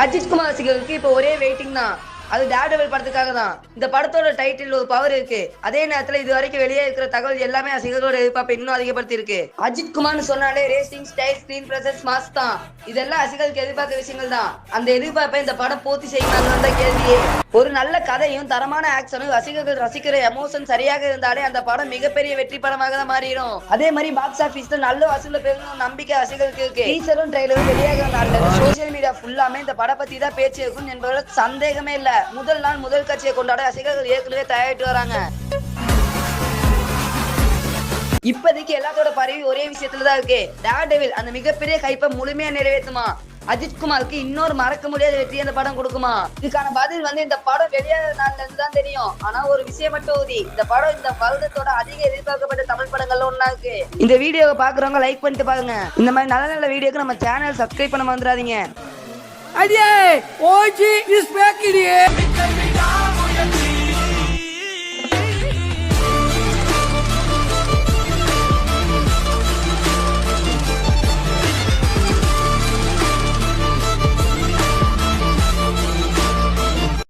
அஜித் குமார் ரசிகர்களுக்கு இப்போ ஒரே வெயிட்டிங் தான். அது டேர்டெவில் படத்துக்காக தான். இந்த படத்தோட டைட்டில் ஒரு பவர் இருக்கு. அதே நேரத்தில் இது வரைக்கும் வெளியே இருக்கிற தகவல் எல்லாமே ரசிகர்களோட எதிர்பார்ப்பை இன்னும் அதிகப்படுத்தி இருக்கு. அஜித் குமார்னு சொன்னாலே racing style, screen presence, mass தான். இதெல்லாம் ரசிகர்களுக்கு எதிர்பார்க்கிற விஷயங்கள் தான். அந்த எதிர்பார்ப்பை இந்த படம் பூர்த்தி செய்யுமான்னு தான் கேள்வியே. ஒரு நல்ல கதையும் தரமான ஆக்ஷனும் ரசிகர்கள் ரசிக்கிற எமோஷன் சரியாக இருந்தாலே அந்த படம் மிகப்பெரிய வெற்றி படமாக தான் மாறிடும். அதே மாதிரி பாக்ஸ் ஆபீஸ்ல நல்ல வசூல பெரும் நம்பிக்கை ரசிகர்களுக்கு இருக்கு. டீசரும் ட்ரெய்லரும் வெளியாக நாள்ல சோசியல் மீடியா ஃபுல்லாமே இந்த படம் பத்தி தான் பேச்சு இருக்கும் என்பதில் சந்தேகமே இல்ல. முதல் நாள் முதல் காட்சியை கொண்டாட ரசிகர்கள் ஏற்கனவே தயாரிட்டு வராங்க. இப்போதைக்கு எல்லாத்தோட பரவி ஒரே விஷயத்துலதான் இருக்கு. டேர்டெவில் அந்த மிகப்பெரிய கைப்பை முழுமையா நிறைவேற்றுமா? அஜித் குமாருக்கு இன்னொரு மறக்க முடியாத வெற்றி அந்த படம் கொடுக்குமா? இதுக்கான பதில் இந்த படம் வெளியான நாள்ல இருந்து தான் தெரியும். ஆனா ஒரு விஷயம் மட்டும் உறுதி, இந்த படம் இந்த வருடத்தோட அதிக எதிர்பார்க்கப்பட்ட தமிழ் படங்கள்ல ஒண்ணா இருக்கு. இந்த வீடியோவை பாக்குறவங்க லைக் பண்ணிட்டு பாருங்க. இந்த மாதிரி நல்ல நல்ல வீடியோக்கு நம்ம சேனல் சப்ஸ்கிரைப் பண்ண மறந்துடாதீங்க. Adieu! Hoje, espero que